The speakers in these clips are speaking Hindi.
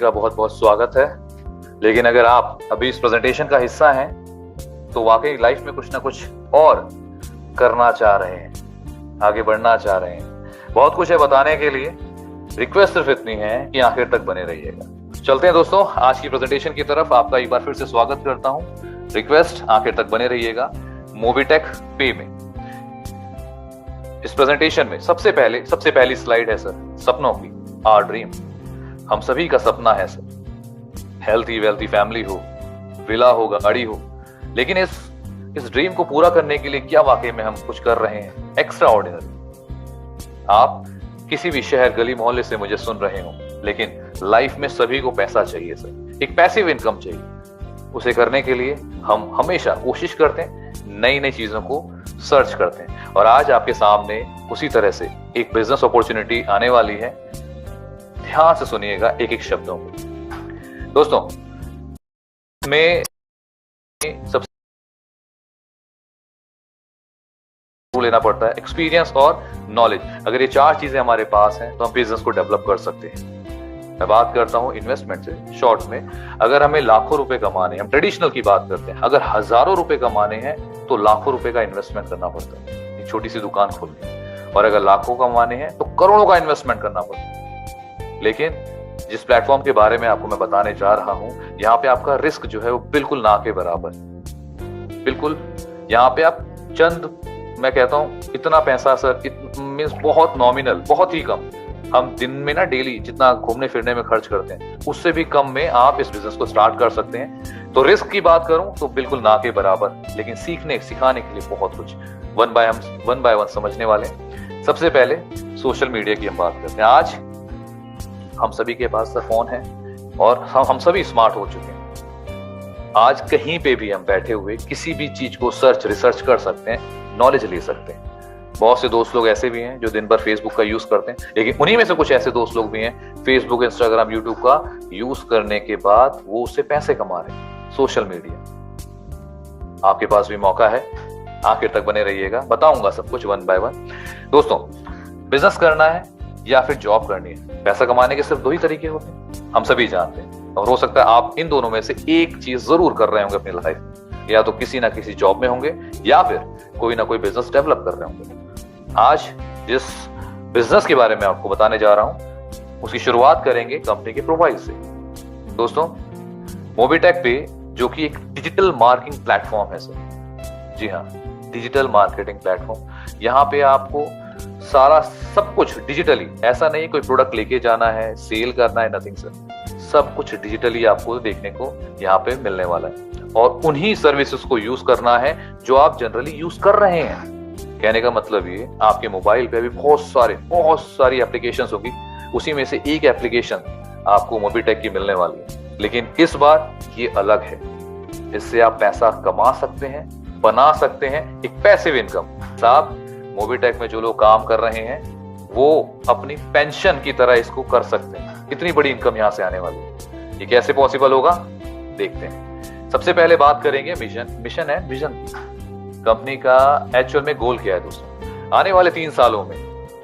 का बहुत बहुत स्वागत है। लेकिन अगर आप अभी इस प्रेजेंटेशन का हिस्सा हैं तो वाकई लाइफ में कुछ ना कुछ और करना चाह रहे हैं, आगे बढ़ना चाह रहे हैं। बहुत कुछ है बताने के लिए। रिक्वेस्ट सिर्फ इतनी है कि आखिर तक बने रहिएगा। चलते हैं दोस्तों आज की प्रेजेंटेशन की तरफ। आपका एक बार फिर से स्वागत करता हूं। रिक्वेस्ट आखिर तक बने रहिएगा। मोबीटेक पे में इस प्रेजेंटेशन में सबसे पहली स्लाइड है सर, सपनों की, आवर ड्रीम। हम सभी का सपना है सर, हेल्थी वेल्थी फैमिली हो, विला हो, गाड़ी हो। लेकिन इस ड्रीम को पूरा करने के लिए क्या वाकई में हम कुछ कर रहे हैं एक्स्ट्रा ऑर्डिनरी? आप किसी भी शहर गली मोहल्ले से मुझे सुन रहे हो, लेकिन लाइफ में सभी को पैसा चाहिए सर, एक पैसिव इनकम चाहिए। उसे करने के लिए हम हमेशा कोशिश करते हैं, नई नई चीजों को सर्च करते हैं। और आज आपके सामने उसी तरह से एक बिजनेस अपॉर्चुनिटी आने वाली है। ध्यान से सुनिएगा एक एक शब्दों को। दोस्तों में सबसे लेना पड़ता है एक्सपीरियंस और नॉलेज। अगर ये चार चीजें हमारे पास हैं तो हम बिजनेस को डेवलप कर सकते हैं। मैं बात करता हूं इन्वेस्टमेंट से। शॉर्ट में अगर हमें लाखों रुपए कमाने हैं, हम ट्रेडिशनल की बात करते हैं, अगर हजारों रुपए कमाने हैं तो लाखों रुपए का इन्वेस्टमेंट करना पड़ता है, एक छोटी सी दुकान खोलनी। और अगर लाखों कमाने हैं तो करोड़ों का इन्वेस्टमेंट करना पड़ता है। लेकिन जिस प्लेटफॉर्म के बारे में आपको मैं बताने जा रहा हूं, यहाँ पे आपका रिस्क जो है वो बिल्कुल ना के बराबर, बिल्कुल। यहाँ पे आप मैं कहता हूं इतना पैसा सर, मीन्स बहुत नॉमिनल, बहुत ही कम। हम दिन में ना डेली जितना घूमने फिरने में खर्च करते हैं उससे भी कम में आप इस बिजनेस को स्टार्ट कर सकते हैं। तो रिस्क की बात करूं तो बिल्कुल ना के बराबर, लेकिन सिखाने के लिए बहुत कुछ। वन बाय वन समझने वाले। सबसे पहले सोशल मीडिया की हम बात करते हैं। आज हम सभी के पास फोन है और हम सभी स्मार्ट हो चुके हैं। आज कहीं पे भी हम बैठे हुए किसी भी चीज को रिसर्च कर सकते हैं, नॉलेज ले सकते हैं। बहुत से दोस्त लोग ऐसे भी हैं जो दिन भर फेसबुक का यूज करते हैं, लेकिन उन्हीं में से कुछ ऐसे दोस्त लोग भी हैं फेसबुक, इंस्टाग्राम, यूट्यूब का यूज करने के बाद वो उससे पैसे कमा रहे हैं। सोशल मीडिया, आपके पास भी मौका है, आखिर तक बने रहिएगा। बताऊंगा सब कुछ वन बाय वन। दोस्तों बिजनेस करना है या फिर जॉब करनी है, पैसा कमाने के सिर्फ दो ही तरीके होते हैं, हम सभी जानते हैं। और हो सकता है आप इन दोनों में से एक चीज जरूर कर रहे होंगे अपनी लाइफ में। या तो किसी ना किसी जॉब में होंगे या फिर कोई ना कोई बिजनेस डेवलप कर रहे होंगे। आज जिस बिजनेस के बारे में आपको बताने जा रहा हूं उसकी शुरुआत करेंगे कंपनी के प्रोफाइल से। दोस्तों मोबीटेक पे, जो कि एक डिजिटल मार्केटिंग प्लेटफॉर्म है सर, जी हाँ, डिजिटल मार्केटिंग प्लेटफॉर्म। यहाँ पे आपको सारा सब कुछ डिजिटली, ऐसा नहीं कोई प्रोडक्ट लेके जाना है, सेल करना है, नथिंग सर। सब कुछ डिजिटली आपको देखने को यहाँ पे मिलने वाला है। और उन्हीं सर्विसेज को यूज करना है जो आप जनरली यूज कर रहे हैं। कहने का मतलब ये, आपके मोबाइल पे भी बहुत सारी एप्लीकेशंस होगी, उसी में से एक एप्लीकेशन आपको मोबीटेक की मिलने वाली है। लेकिन इस बार ये अलग है। इससे आप पैसा कमा सकते हैं, बना सकते हैं, एक पैसिव इनकम। साहब मोबीटेक में जो लोग काम कर रहे हैं वो अपनी पेंशन की तरह इसको कर सकते हैं। इतनी बड़ी इनकम यहां से आने वाली है। ये कैसे पॉसिबल होगा देखते हैं। सबसे पहले बात करेंगे मिशन एंड विजन की। कंपनी का एक्चुअल में गोल क्या है दोस्तों? आने वाले 3 सालों में,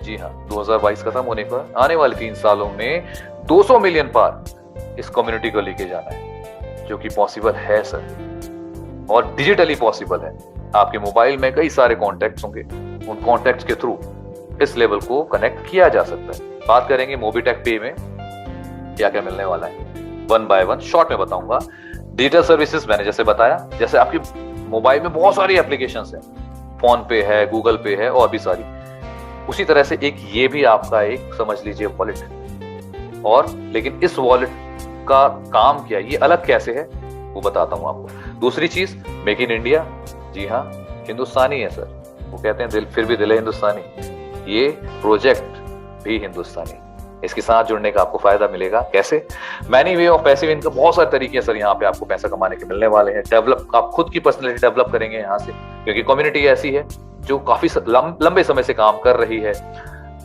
जी हाँ, 2022 खत्म होने पर आने वाले 3 सालों में 200 मिलियन पार इस कम्युनिटी को लेके जाना है, जो कि पॉसिबल है सर, और डिजिटली पॉसिबल है। आपके मोबाइल में कई सारे कॉन्टैक्ट्स होंगे, उन कॉन्टैक्ट्स के थ्रू इस लेवल को कनेक्ट किया जा सकता है। बात करेंगे मोबीटेक पे में क्या क्या मिलने वाला है, वन बाय वन शॉर्ट में बताऊंगा। डिजिटल सर्विसेज मैंने जैसे बताया, जैसे आपकी मोबाइल में बहुत सारी एप्लीकेशंस हैं, फोन पे है, गूगल पे है और भी सारी, उसी तरह से एक ये भी आपका एक समझ लीजिए वॉलेट है। और लेकिन इस वॉलेट का काम क्या, ये अलग कैसे है वो बताता हूं आपको। दूसरी चीज, मेक इन इंडिया। जी हाँ, हिंदुस्तानी है सर, वो कहते हैं दिल फिर भी दिल है हिंदुस्तानी। ये प्रोजेक्ट भी हिंदुस्तानी। इसके साथ जुड़ने का आपको फायदा मिलेगा। कैसे? Many way of passive income, बहुत सारे तरीके सर यहाँ पे आपको पैसा कमाने के मिलने वाले हैं। डेवलप, आप खुद की पर्सनैलिटी डेवलप करेंगे यहाँ से, क्योंकि कम्युनिटी ऐसी है जो काफी लंबे समय से काम कर रही है,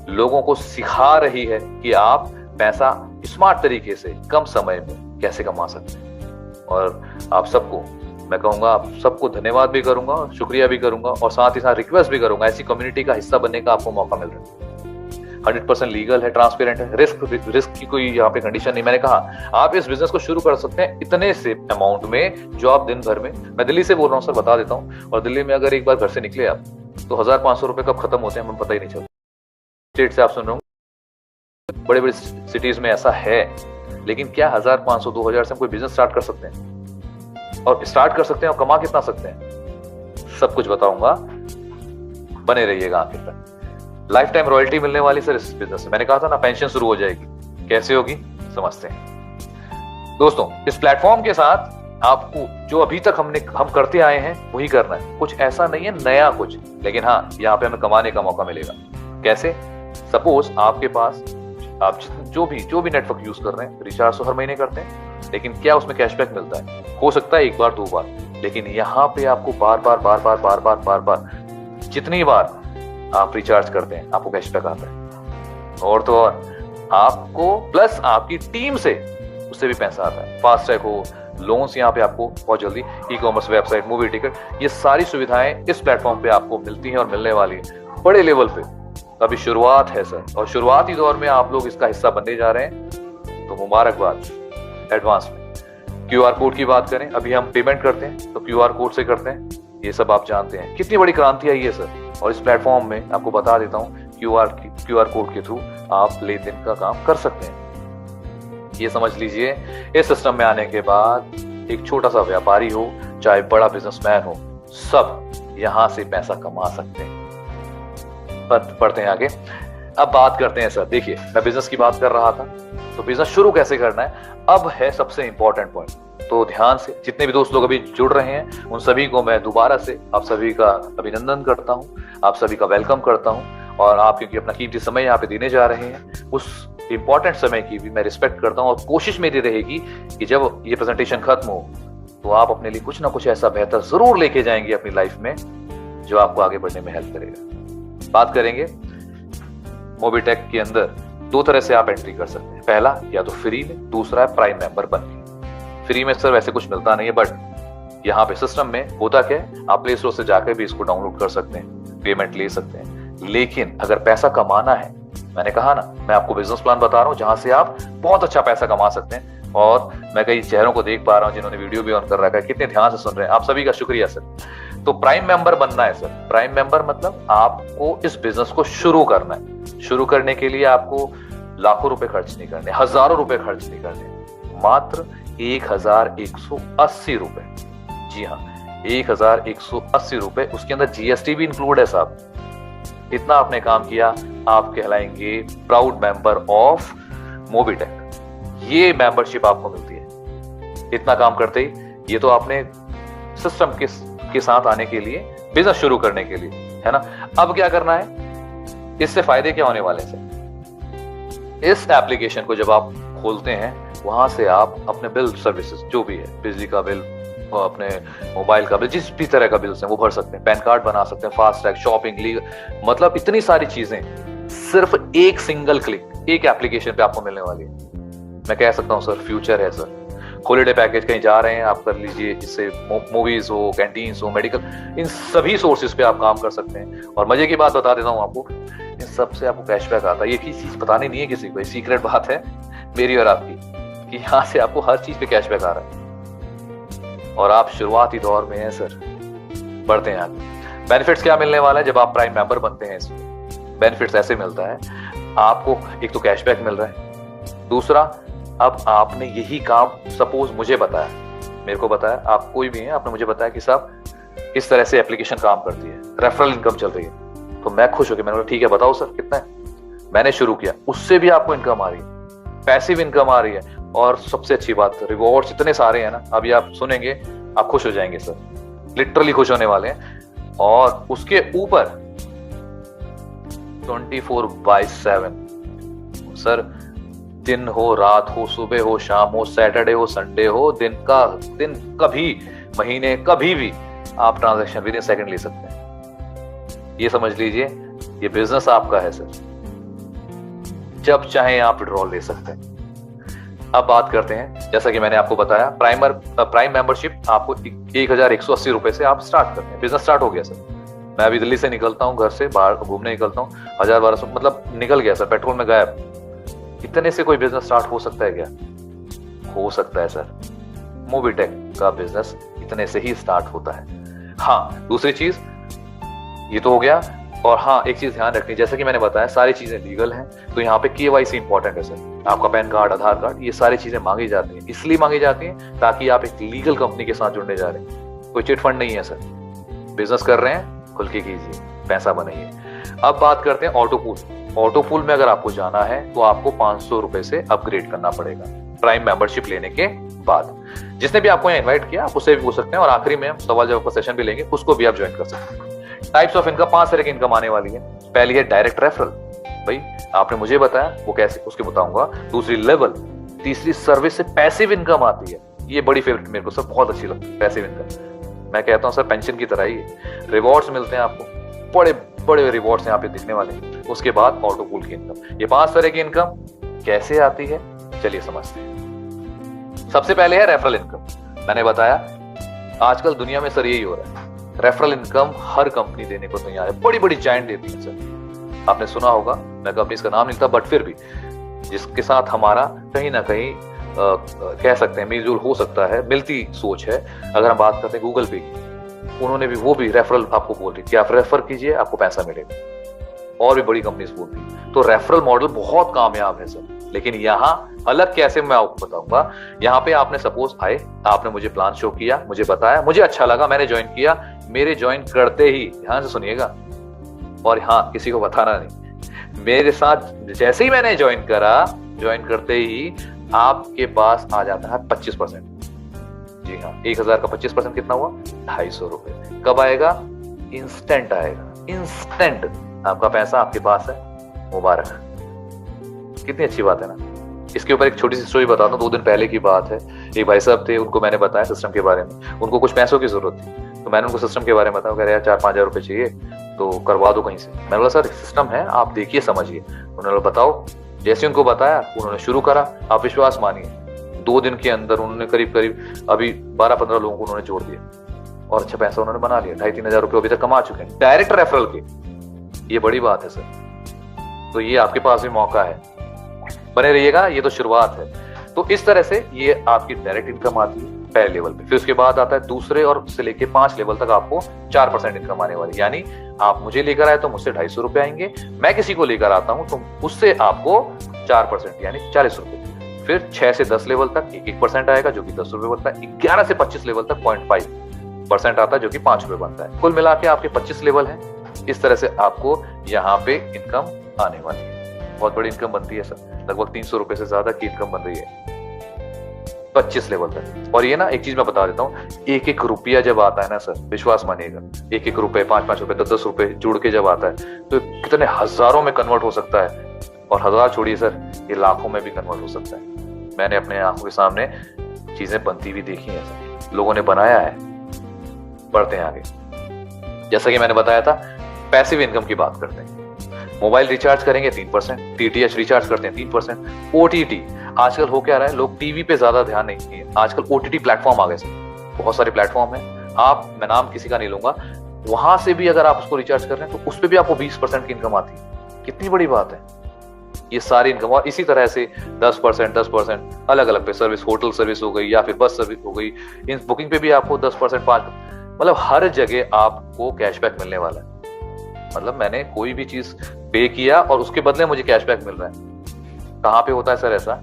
लोगों को सिखा रही है कि आप पैसा स्मार्ट तरीके से कम समय में कैसे कमा सकते हैं। और आप सबको मैं कहूंगा, आप सबको धन्यवाद भी करूंगा, शुक्रिया भी करूंगा, और साथ ही साथ रिक्वेस्ट भी करूंगा, ऐसी कम्युनिटी का हिस्सा बनने का आपको मौका मिल रहा है। 100% लीगल है, ट्रांसपेरेंट है, रिस्क की कोई यहाँ पे कंडीशन नहीं। मैंने कहा आप इस बिजनेस को शुरू कर सकते हैं इतने से अमाउंट में जो आप दिन भर में, मैं दिल्ली से बोल रहा हूँ सर, बता देता हूँ, और दिल्ली में अगर एक बार घर से निकले आप तो 1500 रुपए कब खत्म होते हैं हमें पता ही नहीं चलता। स्टेट से आप सुन रहे हो, बड़े बड़े सिटीज में ऐसा है, लेकिन क्या 1500 2000 से हम कोई बिजनेस स्टार्ट कर सकते हैं? और स्टार्ट कर सकते हैं और कमा कितना सकते हैं, सब कुछ बताऊंगा, बने रहिएगा आखिर तक। लाइफ टाइम रॉयल्टी मिलने वाली सर इस बिजनेस में, मैंने कहा था ना पेंशन शुरू हो जाएगी, कैसे होगी समझते हैं दोस्तों। इस प्लेटफॉर्म के साथ आपको जो अभी तक हम करते आए हैं वही करना है, कुछ ऐसा नहीं है नया कुछ, लेकिन हाँ यहाँ पे हमें कमाने का मौका मिलेगा। कैसे? सपोज आपके पास आप जो भी नेटवर्क यूज कर रहे हैं, रिचार्ज तो हर महीने करते हैं, लेकिन क्या उसमें कैशबैक मिलता है? हो सकता है एक बार दो बार, लेकिन यहाँ पे आपको बार बार जितनी बार आप रिचार्ज करते हैं आपको कैशबैक आता है, और तो और आपको प्लस आपकी टीम से उससे भी पैसा आता है। फास्ट ट्रैक हो, लोन्स यहाँ पे आपको बहुत जल्दी, e commerce website, movie ticket, ये सारी सुविधाएं इस प्लेटफॉर्म पे आपको मिलती हैं और मिलने वाली है बड़े लेवल पे। अभी शुरुआत है सर, और शुरुआती दौर में आप लोग इसका हिस्सा बनने जा रहे हैं, तो मुबारकबाद एडवांस में। क्यूआर कोड की बात करें, अभी हम पेमेंट करते हैं तो क्यूआर कोड से करते हैं, ये सब आप जानते हैं। कितनी बड़ी क्रांति आई है सर, और इस प्लेटफॉर्म में आपको बता देता हूँ क्यूआर कोड के थ्रू आप लेन देन का काम कर सकते हैं। ये समझ लीजिए, इस सिस्टम में आने के बाद एक छोटा सा व्यापारी हो चाहे बड़ा बिजनेसमैन हो, सब यहां से पैसा कमा सकते हैं। पढ़ते हैं आगे, अब बात करते हैं सर। देखिए मैं बिजनेस की बात कर रहा था, तो बिजनेस शुरू कैसे करना है अब है सबसे इंपॉर्टेंट पॉइंट। तो ध्यान से, जितने भी दोस्त लोग अभी जुड़ रहे हैं उन सभी को मैं दोबारा से आप सभी का अभिनंदन करता हूं, आप सभी का वेलकम करता हूं, और आप क्योंकि अपना कीमती समय यहाँ पे देने जा रहे हैं, उस इंपॉर्टेंट समय की भी मैं रिस्पेक्ट करता हूं। और कोशिश मेरी रहेगी कि जब ये प्रेजेंटेशन खत्म हो तो आप अपने लिए कुछ ना कुछ ऐसा बेहतर जरूर लेके जाएंगे अपनी लाइफ में जो आपको आगे बढ़ने में हेल्प करेगा। बात करेंगे मोबीटेक के अंदर दो तरह से आप एंट्री कर सकते हैं, पहला या तो फ्री में, दूसरा है प्राइम मेंबर बन के। फ्री में सर वैसे कुछ मिलता नहीं है, बट यहाँ पे सिस्टम में होता क्या है, आप प्ले स्टोर से जाकर भी इसको डाउनलोड कर सकते हैं, पेमेंट ले सकते हैं। लेकिन अगर पैसा कमाना है, मैंने कहा ना मैं आपको बिजनेस प्लान बता रहा हूँ जहां से आप बहुत अच्छा पैसा कमा सकते हैं। और मैं कई चेहरों को देख पा रहा हूँ जिन्होंने वीडियो भी ऑन कर रखा है, कितने ध्यान से सुन रहे हैं, आप सभी का शुक्रिया सर। तो प्राइम मेंबर बनना है सर। प्राइम मेंबर मतलब आपको इस बिजनेस को शुरू करना है। शुरू करने के लिए आपको लाखों रुपए खर्च नहीं करने, हजारों रुपए खर्च नहीं करने, मात्र 1180 रुपए। जी हाँ, 1180 रुपए, उसके अंदर जीएसटी भी इंक्लूड है साहब। इतना आपने काम किया, आप कहलाएंगे प्राउड मेंबर ऑफ मोबीटेक। ये मेंबरशिप आपको मिलती है इतना काम करते ही। ये तो आपने सिस्टम के साथ आने के लिए, बिजनेस शुरू करने के लिए, है ना। अब क्या करना है, इससे फायदे क्या होने वाले हैं? इस एप्लीकेशन को जब आप खोलते हैं, वहां से आप अपने बिल सर्विसेज जो भी है, बिजली का बिल, अपने मोबाइल का बिल, जिस भी तरह का बिल है वो भर सकते हैं, पैन कार्ड बना सकते हैं, फास्ट ट्रैक, शॉपिंग, लीगल, मतलब इतनी सारी चीजें सिर्फ एक सिंगल क्लिक, एक एप्लीकेशन पे आपको मिलने वाली है। मैं कह सकता हूँ सर फ्यूचर है सर। हॉलिडे पैकेज कहीं जा रहे हैं आप कर लीजिए, इससे मूवीज हो, कैंटीन्स हो, मेडिकल, इन सभी सोर्सेज पे आप काम कर सकते हैं। और मजे की बात बता देता हूँ आपको, इन सबसे आपको कैशबैक आता है। ये चीज बतानी नहीं है किसी को, सीक्रेट बात है मेरी और आपकी, कि यहाँ से आपको हर चीज पे कैशबैक आ रहा है। और आप शुरुआती दौर में हैं सर, बढ़ते हैं आगे। बेनिफिट्स क्या मिलने वाला है जब आप प्राइम मेंबर बनते हैं? इसमें बेनिफिट्स ऐसे मिलता है, आपको एक तो कैशबैक मिल रहा है, दूसरा अब आपने यही काम, सपोज मुझे बताया, मेरे को बताया, आप कोई भी है, आपने मुझे बताया कि साहब इस तरह से एप्लीकेशन काम करती है, रेफरल इनकम चल रही है, तो मैं खुश हो गया। मैंने बोला ठीक है बताओ सर कितना है। मैंने शुरू किया, उससे भी आपको इनकम आ रही है, पैसिव इनकम आ रही है। और सबसे अच्छी बात, रिवॉर्ड्स इतने सारे हैं ना, अभी आप सुनेंगे आप खुश हो जाएंगे सर, लिटरली खुश होने वाले हैं। और उसके ऊपर 24/7 सर, दिन हो, रात हो, सुबह हो, शाम हो, सैटरडे हो, संडे हो, दिन कभी, महीने कभी भी आप ट्रांजैक्शन विद इन सेकंड ले सकते हैं। ये समझ लीजिए ये बिजनेस आपका है सर, जब चाहे आप विड्रॉल ले सकते हैं। अब बात करते हैं, जैसा कि मैंने आपको बताया, प्राइम मेंबरशिप आपको 1180 रुपए से आप स्टार्ट करते हैं, बिजनेस स्टार्ट हो गया सर। मैं अभी दिल्ली से निकलता हूँ, घर से बाहर घूमने निकलता हूँ, 1000-1200 मतलब निकल गया सर, पेट्रोल में गायब। इतने से कोई बिजनेस स्टार्ट हो सकता है क्या? हो सकता है सर। मोबीटेक का बिजनेस इतने से ही स्टार्ट होता है। हाँ, दूसरी चीज ये तो हो गया। और हाँ, एक चीज ध्यान रखनी, जैसे कि मैंने बताया सारी चीजें लीगल हैं, तो यहाँ पे केवाईसी इंपॉर्टेंट है सर। आपका पैन कार्ड, आधार कार्ड, ये सारी चीजें मांगी जाती हैं। इसलिए मांगी जाती हैं ताकि आप एक लीगल कंपनी के साथ जुड़ने जा रहे हैं। कोई चिट फंड नहीं है सर। बिजनेस कर रहे हैं, खुल के कीजिए, पैसा बनाइए। अब बात करते हैं ऑटो पूल। ऑटो पूल में अगर आपको जाना है तो आपको 500 रुपए से अपग्रेड करना पड़ेगा प्राइम मेंबरशिप लेने के बाद। जिसने भी आपको यहाँ इन्वाइट किया आप उससे भी पूछ सकते हैं, और आखिरी में हम सवाल जवाब का सेशन भी लेंगे, उसको भी आप ज्वाइन कर सकते हैं। टाइप्स ऑफ इनकम, 5 तरह की इनकम आने वाली है। पहली है डायरेक्ट रेफरल, भाई आपने मुझे बताया वो कैसे, उसके बताऊंगा। दूसरी लेवल, तीसरी सर्विस से पैसिव इनकम आती है। ये बड़ी फेवरेट मेरे को सर, बहुत अच्छी लगती है पैसिव इनकम। मैं कहता हूँ सर पेंशन की तरह ही रिवॉर्ड्स मिलते हैं आपको, बड़े बड़े रिवॉर्ड्स यहाँ पे दिखने वाले हैं। उसके बाद ऑटो पूल की इनकम। ये 5 तरह की इनकम कैसे आती है, चलिए समझते हैं। सबसे पहले है रेफरल इनकम। मैंने बताया आजकल दुनिया में सर यही हो रहा है, रेफरल इनकम हर कंपनी देने को तैयार है, बड़ी बड़ी जायंट देती है सर। आपने सुना होगा, मैं कंपनी का नाम नहीं था, बट फिर भी जिसके साथ हमारा कहीं ना कहीं कह सकते हैं मेलजोल हो सकता है, मिलती सोच है। अगर हम बात करते हैं गूगल पे की, उन्होंने भी वो भी रेफरल आपको बोल रही कि आप रेफर कीजिए आपको पैसा मिलेगा, और भी बड़ी कंपनीज बोलती है। तो रेफरल मॉडल बहुत कामयाब है सर। लेकिन यहाँ अलग कैसे, मैं आपको बताऊंगा। यहाँ पे आपने सपोज आए, आपने मुझे प्लान शो किया, मुझे बताया, मुझे अच्छा लगा, मैंने ज्वाइन किया। मेरे ज्वाइन करते ही, ध्यान से सुनिएगा, और हाँ किसी को बताना नहीं, मेरे साथ जैसे ही मैंने ज्वाइन करा, ज्वाइन करते ही आपके पास आ जाता है 25%। जी हाँ, 1000 का 25% कितना हुआ? 250 रुपए। कब आएगा? इंस्टेंट आएगा, इंस्टेंट आपका पैसा आपके पास है। मुबारक। कितनी अच्छी बात है ना। इसके ऊपर एक छोटी सी स्टोरी बताता हूँ। 2 दिन पहले की बात है। एक भाई साहब थे, उनको मैंने बताया सिस्टम के बारे में। उनको कुछ पैसों की जरूरत थी, तो मैंने उनको सिस्टम के बारे में बताया। कह रहे यार 4-5 हजार रुपए चाहिए, तो करवा दो कहीं से। मैंने बोला सर सिस्टम है, आप देखिए समझिए। उन्होंने बताओ। जैसे उनको बताया, उन्होंने शुरू करा। आप विश्वास मानिए 2 दिन के अंदर उन्होंने करीब करीब अभी 12-15 लोगों को उन्होंने जोड़ दिया, और अच्छा पैसा उन्होंने बना लिया। 2,500-3 हजार रुपए अभी तक कमा चुके हैं डायरेक्ट रेफरल के। ये बड़ी बात है सर। तो ये आपके पास भी मौका है, बने रहिएगा। ये तो शुरुआत है। तो इस तरह से ये आपकी डायरेक्ट इनकम आती है पहले लेवल पे। फिर उसके बाद आता है दूसरे और से लेके 5 लेवल तक आपको 4% इनकम आने वाली। यानी आप मुझे लेकर आए तो मुझसे 250 रुपए आएंगे, मैं किसी को लेकर आता हूं तो उससे आपको 4% यानी 40 रुपए। फिर 6 से 10 लेवल तक 1% आएगा जो कि 10 रुपए बनता है। 11 से 25 लेवल तक 0.5% आता है जो कि 5 रुपए बनता है। कुल मिला के आपके 25 लेवल है। इस तरह से आपको यहाँ पे इनकम आने वाली है। बहुत बड़ी इनकम बनती है सर, लगभग 300 रुपए से ज्यादा की इनकम बन रही है 25 लेवल तक। और ये ना एक चीज मैं बता देता हूँ, 1-1 रुपया जब आता है ना सर, विश्वास मानिएगा, 1-1 रुपए, 5-5 रुपए, 10-10 रुपए जुड़ के जब आता है तो कितने हजारों में कन्वर्ट हो सकता है। और हजार छोड़िए सर, ये लाखों में भी कन्वर्ट हो सकता है। मैंने अपने आंखों के सामने चीजें बनती हुई देखी है सर, लोगों ने बनाया है। बढ़ते हैं आगे। जैसा कि मैंने बताया था, पैसिव इनकम की बात करते हैं। मोबाइल रिचार्ज करेंगे 3%, DTH रिचार्ज करते हैं 3%, OTT। आजकल हो क्या रहा है, लोग टीवी पे ज्यादा ध्यान नहीं दिए, आजकल OTT प्लेटफॉर्म आ गए सर। बहुत सारे प्लेटफॉर्म हैं, आप, मैं नाम किसी का नहीं लूंगा, वहां से भी अगर आप उसको रिचार्ज कर रहे हैं तो उस पर भी आपको 20% की इनकम आती है। कितनी बड़ी बात है ये सारी इनकम। और इसी तरह से 10% अलग अलग पे सर्विस, होटल सर्विस हो गई या फिर बस सर्विस हो गई, इन बुकिंग पे भी आपको 10%, 5%, मतलब हर जगह आपको कैशबैक मिलने वाला है। मतलब मैंने कोई भी चीज पे किया और उसके बदले मुझे कैशबैक मिल रहा है। कहाँ पे होता है सर ऐसा?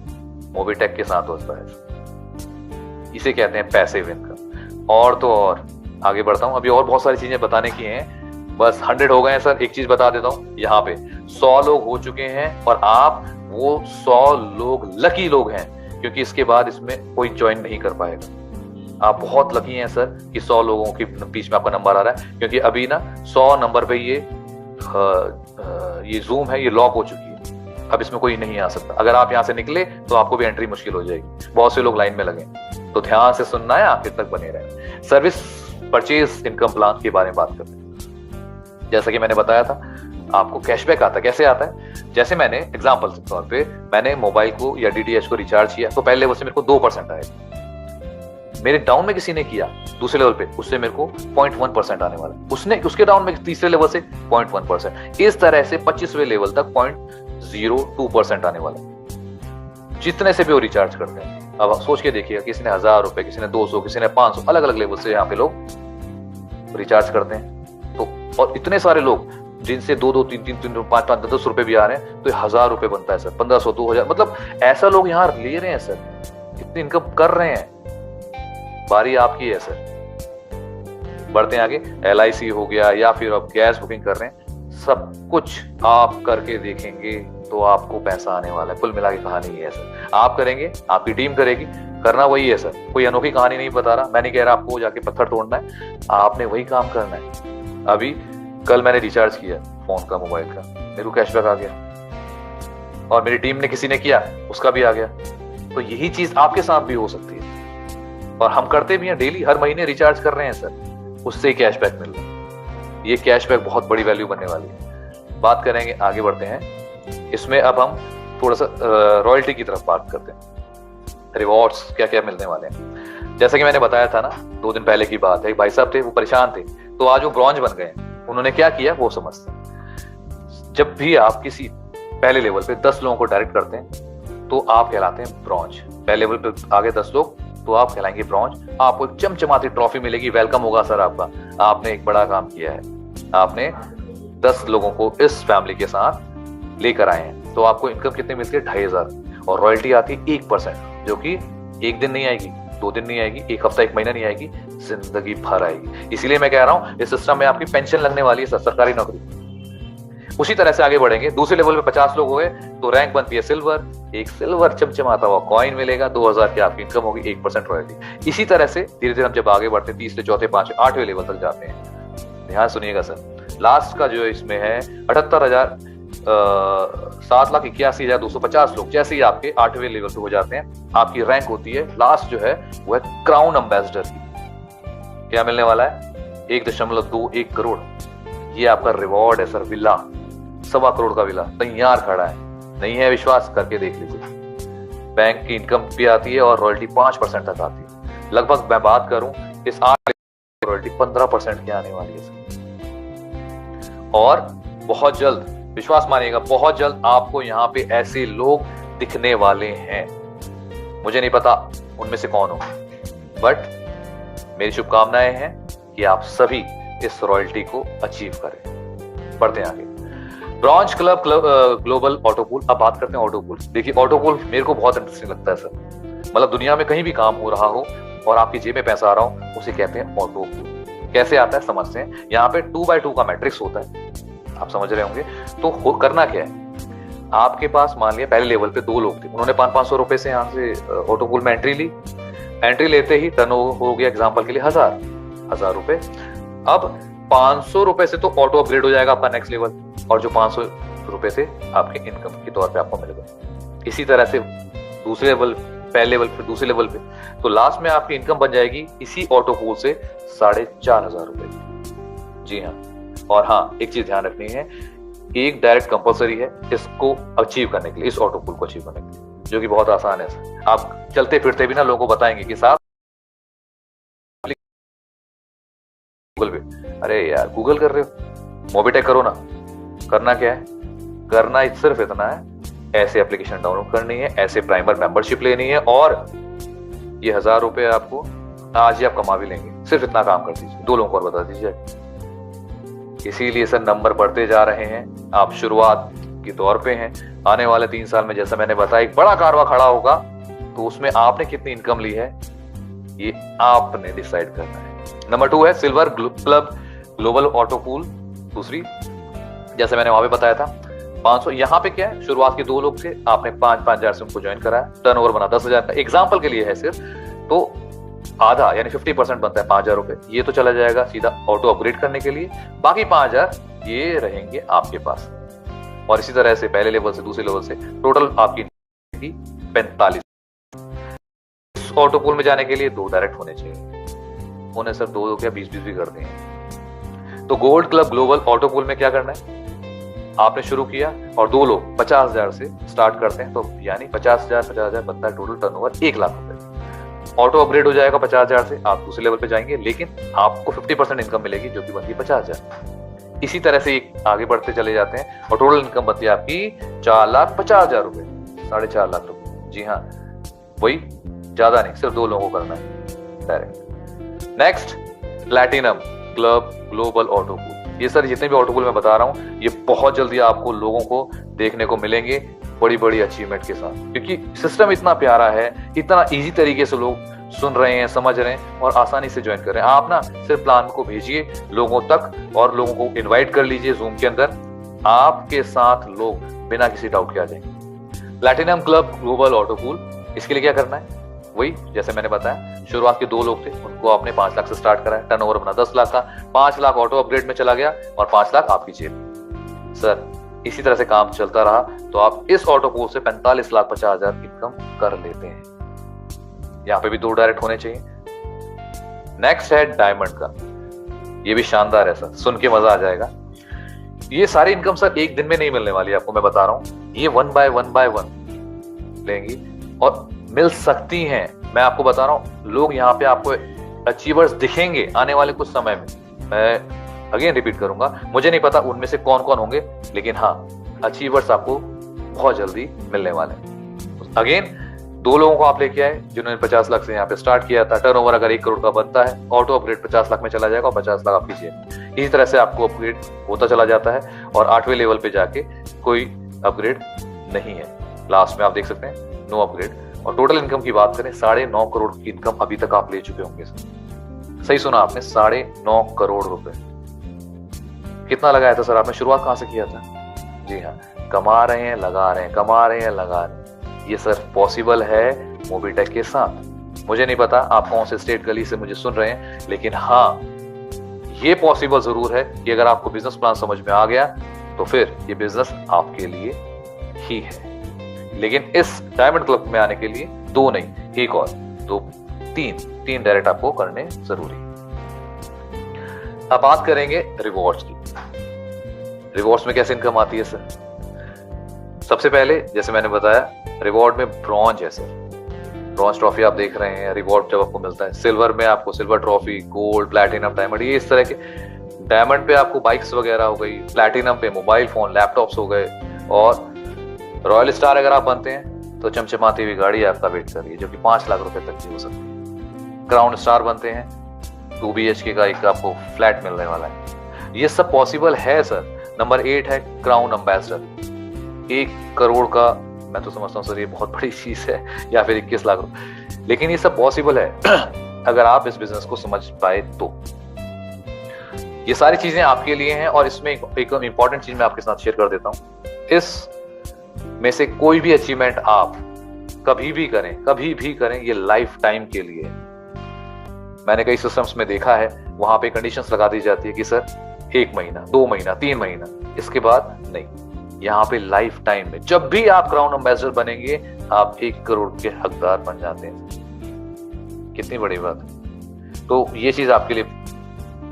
मोबीटेक के साथ होता है। इसे कहते हैं पैसिव इनकम। और तो और आगे बढ़ता हूं, अभी और बहुत सारी चीजें बताने की हैं, बस 100 हो गए हैं सर। एक चीज बता देता हूं, यहाँ पे 100 लोग हो चुके हैं और आप वो 100 लोग लकी लोग हैं, क्योंकि इसके बाद इसमें कोई ज्वाइन नहीं कर पाएगा। आप बहुत लकी हैं सर कि 100 लोगों के बीच में आपका नंबर आ रहा है, क्योंकि अभी ना 100 नंबर पे ये जूम है, ये लॉक हो चुकी है। अब इसमें कोई नहीं आ सकता। अगर आप यहाँ से निकले तो आपको भी एंट्री मुश्किल हो जाएगी। बहुत से लोग लाइन में लगे, तो ध्यान से सुनना है, आखिर तक बने रहे। सर्विस परचेज इनकम प्लान के बारे में बात करते हैं। जैसा कि मैंने बताया था, आपको कैशबैक आता है। कैसे आता है? जैसे मैंने एग्जांपल के तौर पे मैंने मोबाइल को या DTH को रिचार्ज किया तो पहले लेवल से मेरे को 2% आएगा। मेरे डाउन में किसी ने किया दूसरे लेवल पे, उससे मेरे को 0.1% आने वाला, उसने उसके डाउन में तीसरे लेवल से 0.1%, इस तरह से 25वें लेवल तक 0.02% आने वाला, जितने से भी वो रिचार्ज करते हैं। अब आप सोच के देखिएगा, किसी ने 1000 रुपए, किसी ने 200, किसी ने 500, अलग अलग लेवल से यहाँ पे लोग रिचार्ज करते हैं। तो और इतने सारे लोग जिनसे 2-2, 3-3, 5-5, 10 रुपए भी आ रहे हैं, तो 1000 रुपए बनता है सर, 1500, 2000, मतलब ऐसा लोग यहाँ ले रहे हैं सर, इतनी इनकम कर रहे हैं। बारी आपकी है सर। बढ़ते हैं आगे। LIC हो गया, या फिर आप गैस बुकिंग कर रहे हैं, सब कुछ आप करके देखेंगे तो आपको पैसा आने वाला है। कुल मिला के कहानी ये है सर, आप करेंगे, आपकी टीम करेगी, करना वही है सर। कोई अनोखी कहानी नहीं बता रहा, मैं नहीं कह रहा आपको जाके पत्थर तोड़ना है, आपने वही काम करना है। अभी कल मैंने रिचार्ज किया फोन का, मोबाइल का, मेरे को कैशबैक आ गया, और मेरी टीम ने किसी ने किया, उसका भी आ गया। तो यही चीज आपके साथ भी हो सकती है, और हम करते भी हैं डेली, हर महीने रिचार्ज कर रहे हैं सर, उससे ही कैशबैक मिल रहा है। ये कैशबैक बहुत बड़ी वैल्यू बनने वाली है। बात करेंगे, आगे बढ़ते हैं। इसमें अब हम थोड़ा सा रॉयल्टी की तरफ बात करते हैं। रिवॉर्ड्स क्या क्या मिलने वाले हैं, जैसा कि मैंने बताया था ना 2 दिन पहले की बात है, भाई साहब थे, वो परेशान थे, तो आज वो ब्रॉन्ज बन गए। उन्होंने क्या किया वो समझते हैं। जब भी आप किसी पहले लेवल पे 10 लोगों को डायरेक्ट करते हैं तो आप कहलाते हैं ब्रॉन्ज। पहले लेवल पे आगे 10 लोग तो आप कहलाएंगे ब्रॉन्ज। आपको चमचमाती ट्रॉफी मिलेगी, वेलकम होगा सर आपका, आपने एक बड़ा काम किया है, आपने 10 लोगों को इस फैमिली के साथ लेकर आए हैं। तो आपको इनकम कितनी मिलती है, 2500, और रॉयल्टी आती है 1%, जो कि एक दिन नहीं आएगी, 2 दिन नहीं आएगी, एक हफ्ता, एक महीना नहीं आएगी, जिंदगी भर आएगी। इसीलिए मैं कह रहा हूं इस सिस्टम में आपकी पेंशन लगने वाली है, सरकारी नौकरी। उसी तरह से आगे बढ़ेंगे, दूसरे लेवल पे 50 लोग हो गए तो रैंक बनती है सिल्वर, एक सिल्वर चमचमाता हुआ कॉइन मिलेगा, 2000 की आपकी इनकम होगी, 1% रॉयल्टी। इसी तरह से धीरे धीरे हम जब आगे बढ़ते, तीसरे, चौथे, 5वें, 8वें लेवल तक जाते हैं। ध्यान सुनिएगा सर, लास्ट का जो इसमें है 78,000, 7,81,250 लोग जैसे ही आपके 8वें लेवल पे हो जाते हैं, आपकी रैंक होती है लास्ट जो है वो है क्राउन एम्बेसडर की। क्या मिलने वाला है, 1.21 करोड़। ये आपका रिवॉर्ड है सर, विला, 1.25 करोड़ का विला तैयार खड़ा है। नहीं है विश्वास, करके देख लीजिए। बैंक की इनकम भी आती है और रॉयल्टी 5% तक आती है। लगभग मैं बात करूं इस 8 रॉयल्टी 15% की आने वाली है सर। और बहुत जल्द, विश्वास मानिएगा, बहुत जल्द आपको यहाँ पे ऐसे लोग दिखने वाले हैं। मुझे नहीं पता उनमें से कौन हो, बट मेरी शुभकामनाएं हैं कि आप सभी इस रॉयल्टी को अचीव करें। बढ़ते हैं आगे। Bronze club global auto pool. अब बात करते हैं ऑटो पूल। देखिए ऑटो पूल मेरे को बहुत इंटरेस्टिंग लगता है सर। मतलब दुनिया में कहीं भी काम हो रहा हो और आपकी जेब में पैसा आ रहा हो, उसे कहते हैं ऑटो पूल। कैसे आता है समझते हैं। यहाँ पे 2x2 का मैट्रिक्स होता है, आप समझ रहे होंगे। तो करना क्या है, आपके पास मान लिया पहले लेवल पे 2 लोग थे, उन्होंने 500 रुपए से यहाँ से ऑटो पूल में एंट्री ली। एंट्री लेते ही टर्न हो गया एग्जाम्पल के लिए 1000 रुपए। अब 500 रुपए से तो ऑटो अपग्रेड हो जाएगा आपका नेक्स्ट लेवल, और जो 500 रुपए से आपके इनकम के तौर पे आपको मिलेगा। इसी तरह से दूसरे लेवल, पहले लेवल पे, दूसरे लेवल पे, तो लास्ट में आपकी इनकम बन जाएगी इसी ऑटो पूल से 4500 रुपए। जी हाँ। और हाँ, एक चीज ध्यान रखनी है, एक डायरेक्ट कंपलसरी है इसको अचीव करने के लिए, इस ऑटो पूल को अचीव करने के लिए, जो कि बहुत आसान है। आप चलते फिरते भी ना लोगों को बताएंगे कि साहब गूगल पे, अरे यार गूगल कर रहे हो, मोबिटेक करो ना। करना क्या है, करना सिर्फ इतना है, ऐसे एप्लीकेशन डाउनलोड करनी है, ऐसे प्राइमर मेंबरशिप लेनी है, और ये 1000 रुपए आपको आज ही आप कमा भी लेंगे। सिर्फ इतना काम कर दीजिए, 2 लोगों को और बता दीजिए। इसीलिए सर नंबर बढ़ते जा रहे हैं, आप शुरुआत के दौर पे हैं। आने वाले 3 साल में जैसा मैंने बताया एक बड़ा कारवा खड़ा होगा, तो उसमें आपने कितनी इनकम ली है ये आपने डिसाइड करना है। नंबर 2 है silver club global auto pool. दूसरी, जैसे मैंने वहां पे बताया था 500, यहाँ पे क्या है, शुरुआत के 2 लोग थे, आपने 5,000 से उनको ज्वाइन कराया, टर्नओवर बना 10,000 का, एग्जाम्पल के लिए है सिर्फ। तो आधा यानी 50% बनता है 5,000 रुपए, ये तो चला जाएगा सीधा ऑटो अपग्रेड करने के लिए। बाकी 5,000 ये रहेंगे आपके पास। और इसी तरह से पहले लेवल से दूसरे लेवल से टोटल आपकी 45। ऑटो पूल में जाने के लिए 2 डायरेक्ट होने चाहिए, होने सर 2 क्या 20-20 भी करते हैं। तो gold club global auto pool में क्या करना है, आपने शुरू किया और 2 लोग 50,000 से स्टार्ट करते हैं, तो यानी 50,000 बनता है टोटल टर्नओवर 1 लाख रुपए। ऑटो अपग्रेड हो जाएगा 50,000 से, आप दूसरे लेवल पे जाएंगे, लेकिन आपको 50% इनकम मिलेगी जो कि बनती है 50,000। इसी तरह से आगे बढ़ते चले जाते हैं और टोटल इनकम बनती है आपकी 4,50,000 रुपए, 4.5 लाख रुपए। जी हाँ, वही, ज्यादा नहीं, सिर्फ 2 लोगों को करना है direct. Next, platinum club global auto pool. ये सर जितने भी ऑटो पूल मैं बता रहा हूँ, ये बहुत जल्दी आपको लोगों को देखने को मिलेंगे बड़ी बड़ी अचीवमेंट के साथ, क्योंकि सिस्टम इतना प्यारा है, इतना इजी तरीके से लोग सुन रहे हैं, समझ रहे हैं और आसानी से ज्वाइन कर रहे हैं। आप ना सिर्फ प्लान को भेजिए लोगों तक और लोगों को इनवाइट कर लीजिए जूम के अंदर, आपके साथ लोग बिना किसी डाउट के आ जाएंगे। Platinum club global auto pool, इसके लिए क्या करना है? वही जैसे मैंने बताया, शुरुआत के 2 लोग थे, उनको आपने 5 लाख से स्टार्ट कराया, टर्नओवर बना 10 लाख का, 5 लाख ऑटो अपग्रेड में चला गया और 5 लाख आपकी जेब। सर इसी तरह से काम चलता रहा तो आप इस ऑटो पूल से 45,50,000 इनकम कर लेते हैं। यहाँ पे भी 2 डायरेक्ट होने चाहिए। नेक्स्ट है डायमंड का, ये भी शानदार है सर, सुन के मजा आ जाएगा। ये सारी इनकम सर एक दिन में नहीं मिलने वाली, आपको मैं बता रहा हूं, ये 1 बाय 1 लेंगी और मिल सकती हैं। मैं आपको बता रहा हूं, लोग यहाँ पे आपको अचीवर्स दिखेंगे आने वाले कुछ समय में। मैं अगेन रिपीट करूंगा, मुझे नहीं पता उनमें से कौन कौन होंगे, लेकिन हाँ, अचीवर्स आपको बहुत जल्दी मिलने वाले हैं। अगेन 2 लोगों को आप लेके आए जिन्होंने 50 लाख से यहाँ पे स्टार्ट किया था, टर्नओवर अगर 1 करोड़ का बनता है, ऑटो अपग्रेड 50 लाख में चला जाएगा और 50 लाख आपकी जेब। इसी तरह से आपको अपग्रेड होता चला जाता है और 8वें लेवल पे जाके कोई अपग्रेड नहीं है। लास्ट में आप देख सकते हैं नो अपग्रेड। और टोटल इनकम की बात करें, 9.5 करोड़ की इनकम अभी तक आप ले चुके होंगे। सही सुना आपने, 9.5 करोड़ रुपए। कितना लगाया था सर आपने? शुरुआत कहां से किया था? जी हाँ, कमा रहे हैं, लगा रहे हैं, कमा रहे हैं, लगा रहे हैं। ये सर पॉसिबल है मोबिटेक के साथ। मुझे नहीं पता आप कौन से स्टेट गली से मुझे सुन रहे हैं, लेकिन हाँ, ये पॉसिबल जरूर है कि अगर आपको बिजनेस प्लान समझ में आ गया तो फिर ये बिजनेस आपके लिए ही है। लेकिन इस डायमंड क्लब में आने के लिए 2 नहीं, 1 और 2, 3 डायरेक्ट आपको करने जरूरी। अब बात करेंगे रिवॉर्ड्स की। रिवॉर्ड्स में कैसे इनकम आती है सर? सबसे पहले जैसे मैंने बताया, रिवॉर्ड में ब्रॉन्ज है सर, ब्रॉन्ज ट्रॉफी आप देख रहे हैं, रिवॉर्ड जब आपको मिलता है। सिल्वर में आपको silver trophy, gold, platinum, diamond, ये इस तरह के। डायमंड पे आपको बाइक्स वगैरह हो गई, प्लैटिनम पे मोबाइल फोन, लैपटॉप्स हो गए, और रॉयल स्टार अगर आप बनते हैं तो चमचमाती हुई गाड़ी आपका वेट कर रही है जो कि 5 लाख रुपए तक की हो सकती है। क्राउन स्टार बनते हैं, 2 BHK का एक आपको फ्लैट मिलने वाला है। ये सब पॉसिबल है सर। नंबर 8 है क्राउन एम्बेसडर, 1 करोड़ का। मैं तो समझता हूँ सर ये बहुत बड़ी चीज है, या फिर 21 लाख रुपए, लेकिन ये सब पॉसिबल है अगर आप इस बिजनेस को समझ पाए तो। ये सारी चीजें आपके लिए हैं। और इसमें एक इंपॉर्टेंट चीज मैं आपके साथ शेयर कर देता हूं, इस में से कोई भी अचीवमेंट आप कभी भी करें, ये लाइफ टाइम के लिए। मैंने कई सिस्टम्स में देखा है, वहां पे कंडीशंस लगा दी जाती है कि सर 1 महीना, 2 महीना, 3 महीना, इसके बाद नहीं। यहाँ पे लाइफ टाइम में जब भी आप क्राउन एम्बेसडर बनेंगे, आप 1 करोड़ के हकदार बन जाते हैं। कितनी बड़ी बात है। तो ये चीज आपके लिए,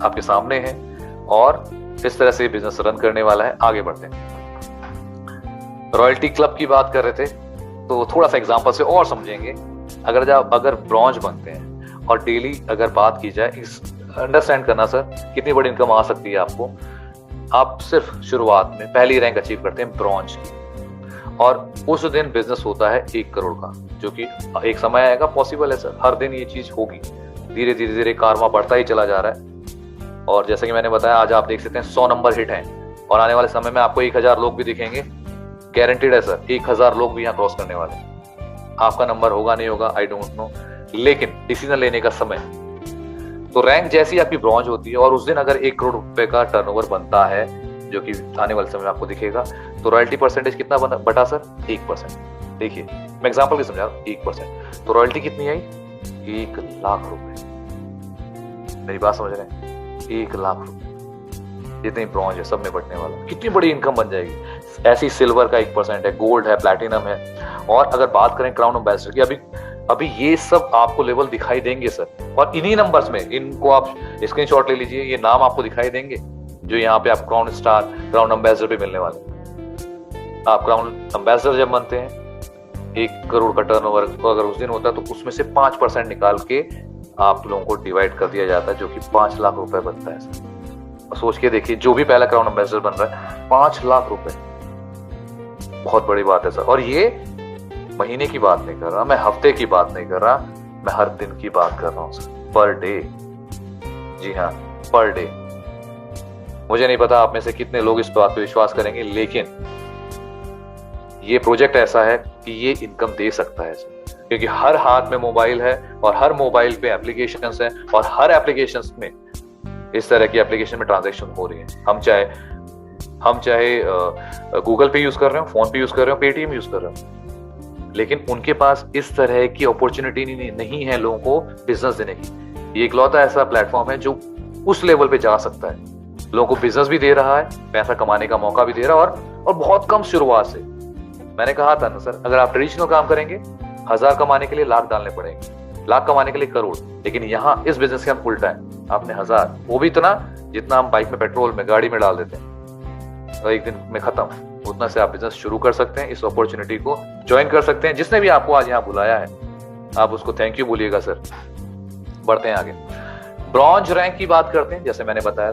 आपके सामने है और इस तरह से बिजनेस रन करने वाला है। आगे बढ़ते हैं। रॉयल्टी क्लब की बात कर रहे थे, तो थोड़ा सा एग्जांपल से और समझेंगे। अगर ब्रॉन्ज बनते हैं और डेली अगर बात की जाए, इस अंडरस्टैंड करना सर कितनी बड़ी इनकम आ सकती है आपको। आप सिर्फ शुरुआत में पहली रैंक अचीव करते हैं ब्रॉन्ज की, और उस दिन बिजनेस होता है 1 करोड़ का, जो कि एक समय आएगा, पॉसिबल है सर, हर दिन ये चीज होगी। धीरे धीरे कारवां बढ़ता ही चला जा रहा है। और जैसे कि मैंने बताया, आज आप देख सकते हैं 100 नंबर हिट हैं, और आने वाले समय में आपको 1000 लोग भी दिखेंगे। गारंटीड है सर, 1000 लोग भी यहाँ क्रॉस करने वाले हैं। आपका नंबर होगा नहीं होगा आई डोंट नो, लेकिन डिसीजन लेने का समय। तो रैंक जैसी आपकी ब्रॉन्ज होती है और उस दिन अगर 1 करोड़ रुपए का टर्नओवर बनता है, जो कि आने वाले समय में आपको दिखेगा, तो रॉयल्टी परसेंटेज कितना बटा सर? 1%। देखिए मैं एग्जांपल की समझा रहा हूं, 1%, तो रॉयल्टी कितनी आई? 1 लाख रुपए। मेरी बात समझ रहे हैं? 1 लाख रुपए जितनी ब्रॉन्ज है सब में बटने वाला, कितनी बड़ी इनकम बन जाएगी। ऐसी सिल्वर का 1% है, गोल्ड है, प्लैटिनम है। और अगर बात करें क्राउन एम्बेसडर की, अभी ये सब आपको लेवल दिखाई देंगे सर, और इन्हीं नंबर्स में, इनको आप स्क्रीनशॉट ले लीजिए, ये नाम आपको दिखाई देंगे जो यहाँ पे आप क्राउन स्टार, क्राउन एम्बेसडर पे मिलने वाले। आप क्राउन एम्बेसडर जब बनते हैं 1 करोड़ का टर्नओवर अगर उस दिन होता है तो उसमें से 5% निकाल के आप लोगों को डिवाइड कर दिया जाता है, जो कि 5 लाख रुपए बनता है सर। सोच के देखिए, जो भी पहला क्राउन एम्बेसडर बन रहा है 5 लाख रुपए, बहुत बड़ी बात है सर। और ये महीने की बात नहीं कर रहा मैं, हफ्ते की बात नहीं कर रहा मैं, हर दिन की बात कर रहा हूँ सर, पर डे। जी हाँ, पर डे। मुझे नहीं पता आप में से कितने लोग इस बात पे विश्वास करेंगे, लेकिन ये प्रोजेक्ट ऐसा है कि ये इनकम दे सकता है सर, क्योंकि हर हाथ में मोबाइल है और हर मोबाइल पे एप्लीकेशंस हैं और हर एप्लीकेशंस में इस तरह की एप्लीकेशन में ट्रांजैक्शन हो रही है। हम चाहे गूगल पे यूज कर रहे हो, फोन पे यूज कर रहे हो, पेटीएम यूज कर रहे हो, लेकिन उनके पास इस तरह की अपॉर्चुनिटी नहीं है लोगों को बिजनेस देने की। ये इकलौता ऐसा प्लेटफॉर्म है जो उस लेवल पे जा सकता है, लोगों को बिजनेस भी दे रहा है, पैसा कमाने का मौका भी दे रहा है, और बहुत कम शुरुआत से। मैंने कहा था ना सर, अगर आप ट्रेडिशनल काम करेंगे 1000 कमाने के लिए लाख डालने पड़ेंगे, लाख कमाने के लिए करोड़, लेकिन यहाँ इस बिजनेस के हम उल्टा है। आपने 1000, वो भी इतना जितना हम बाइक में पेट्रोल में गाड़ी में डाल देते हैं, तो एक दिन में खत्म, उतना से आप बिजनेस शुरू कर सकते हैं। इस अपॉर्चुनिटी को ज्वाइन कर सकते हैं। जिसने भी आपको आज यहाँ बुलाया है आप उसको थैंक यू बोलिएगा सर। बढ़ते हैं आगे, ब्रॉन्ज रैंक की बात करते हैं। जैसे मैंने बताया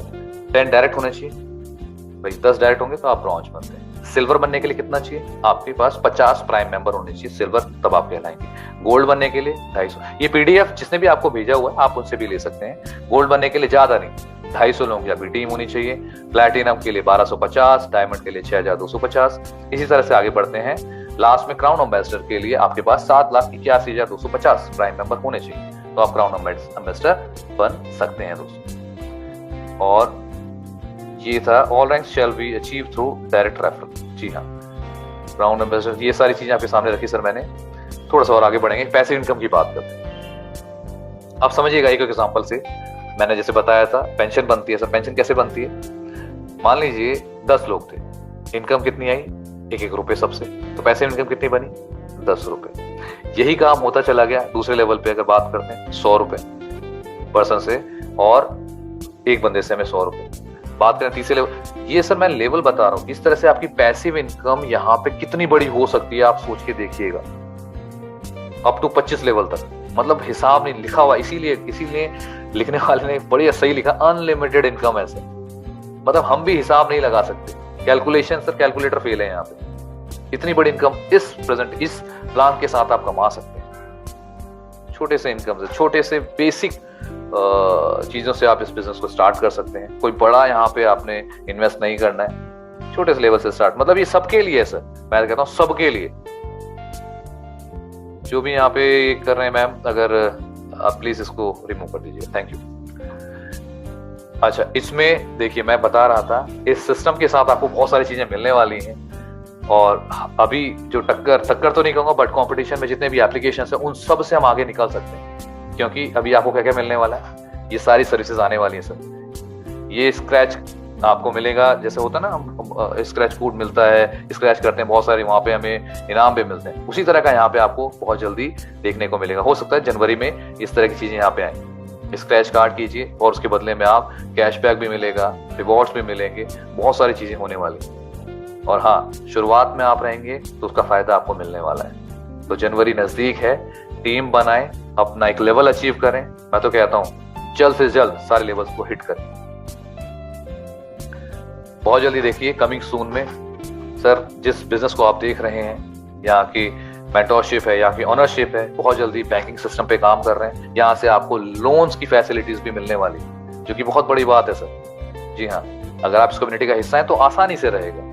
10 डायरेक्ट होने चाहिए भाई, 10 डायरेक्ट होंगे तो आप ब्रॉन्ज बनते हैं। सिल्वर बनने के लिए कितना चाहिए? आपके पास 50 प्राइम मेंबर होने चाहिए सिल्वर, तब आप कहलाएंगे। गोल्ड बनने के लिए 250। ये पीडीएफ जिसने भी आपको भेजा हुआ है आप उनसे भी ले सकते हैं। गोल्ड बनने के लिए ज्यादा नहीं, 250 लोगों की आपकी टीम होनी चाहिए। प्लैटिनम के लिए 1250, डायमंड के लिए 6250। इसी तरह से आगे बढ़ते हैं। लास्ट में क्राउन एम्बेसडर के लिए आपके पास 7,81,250 प्राइम मेंबर होने चाहिए, तो आप क्राउन एम्बेसडर बन सकते हैं दोस्तों। और ये था all ranks shall be achieve through direct referral. जी हाँ, क्राउन एम्बेसडर, ये सारी चीजें आपके सामने रखी सर मैंने। थोड़ा सा और आगे बढ़ेंगे, पैसिव इनकम की बात करते हैं। आप समझिएगा एक एग्जांपल से, मैंने जैसे बताया था पेंशन बनती है सर। पेंशन कैसे बनती है? मान लीजिए 10 लोग थे, इनकम कितनी आई? 1-1 रुपए सबसे, तो पैसिव इनकम कितनी बनी? 10 रुपए। यही काम होता चला गया दूसरे लेवल पे। अगर बात करते हैं 100 रुपए पर्सन से, और एक बंदे से हमें 100 रुपए। बात करें तीसरे लेवल, ये सर मैं लेवल बता रहा हूं, इस तरह से आपकी पैसिव इनकम यहाँ पे कितनी बड़ी हो सकती है आप सोच के देखिएगा। अप टू 25 लेवल तक, मतलब हिसाब नहीं लिखा हुआ, इसीलिए लिखने वाले ने बड़ी सही लिखा, अनलिमिटेड इनकम है सर। मतलब हम भी हिसाब नहीं लगा सकते, कैलकुलेशन सर, कैलकुलेटर फेल है यहाँ पे। इतनी बड़ी इनकम इस प्लान के साथ आप कमा सकते हैं। छोटे से इनकम से, छोटे से बेसिक चीजों से आप इस बिजनेस को स्टार्ट कर सकते हैं। कोई बड़ा यहाँ पे आपने इन्वेस्ट नहीं करना है, छोटे से लेवल से स्टार्ट। मतलब ये सबके लिए है सर, मैं कहता हूँ सबके लिए। जो भी यहाँ पे कर रहे हैं मैम, अगर आप प्लीज इसको रिमूव कर दीजिए, थैंक यू। अच्छा, इसमें देखिए मैं बता रहा था, इस सिस्टम के साथ आपको बहुत सारी चीजें मिलने वाली हैं। और अभी जो टक्कर तो नहीं कहूंगा, बट कंपटीशन में जितने भी एप्लीकेशंस हैं उन सब से हम आगे निकल सकते हैं। क्योंकि अभी आपको क्या क्या मिलने वाला है, ये सारी सर्विसेज आने वाली है सर। ये स्क्रैच आपको मिलेगा, जैसे होता है ना, हम स्क्रैच फूड मिलता है, स्क्रैच करते हैं बहुत सारे, वहां पे हमें इनाम भी मिलते हैं। उसी तरह का यहाँ पे आपको बहुत जल्दी देखने को मिलेगा। हो सकता है जनवरी में इस तरह की चीजें यहाँ पे आए। स्क्रैच कार्ड कीजिए और उसके बदले में आप कैशबैक भी मिलेगा, रिवॉर्ड्स भी मिलेंगे, बहुत सारी चीजें होने वाली। और हाँ, शुरुआत में आप रहेंगे तो उसका फायदा आपको मिलने वाला है। तो जनवरी नजदीक है, टीम बनाएं, अपना एक लेवल अचीव करें। मैं तो कहता हूं जल्द से जल्द सारे लेवल्स को हिट करें। बहुत जल्दी देखिए कमिंग सून में सर, जिस बिजनेस को आप देख रहे हैं, यहाँ की मेंटरशिप है, यहाँ की ऑनरशिप है, बहुत जल्दी बैंकिंग सिस्टम पे काम कर रहे हैं। यहाँ से आपको लोन्स की फैसिलिटीज भी मिलने वाली, जो कि बहुत बड़ी बात है सर। जी हाँ, अगर आप इस कम्युनिटी का हिस्सा हैं तो आसानी से रहेगा।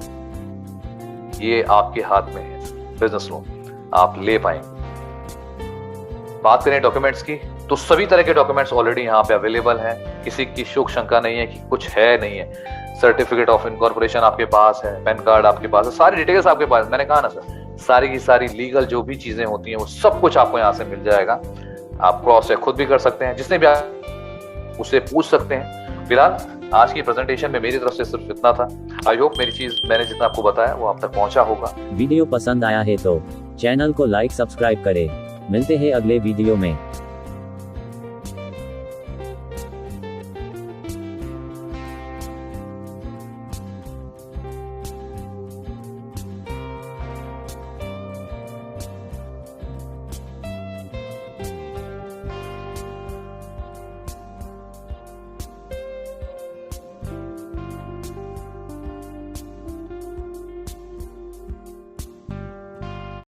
ये आपके हाथ में है, बिजनेस लोन आप ले पाएंगे। बात करें डॉक्यूमेंट्स की, तो सभी तरह के डॉक्यूमेंट्स ऑलरेडी यहाँ पे अवेलेबल हैं। किसी की शोक शंका नहीं है कि कुछ है नहीं है। सर्टिफिकेट ऑफ इनकॉर्पोरेशन आपके पास है, पैन कार्ड आपके पास है, सारी डिटेल्स आपके पास। मैंने कहा ना सर, सारी की सारी लीगल जो भी चीजें होती हैं वो सब कुछ आपको यहाँ से मिल जाएगा। आप क्रॉस चेक खुद भी कर सकते हैं, जिसने भी आप उससे पूछ सकते हैं। फिलहाल आज की प्रेजेंटेशन में मेरी तरफ से सिर्फ इतना था। आई होप मैंने जितना आपको बताया वो आप तक पहुंचा होगा। वीडियो पसंद आया है तो चैनल को लाइक सब्सक्राइब करें। मिलते हैं अगले वीडियो में।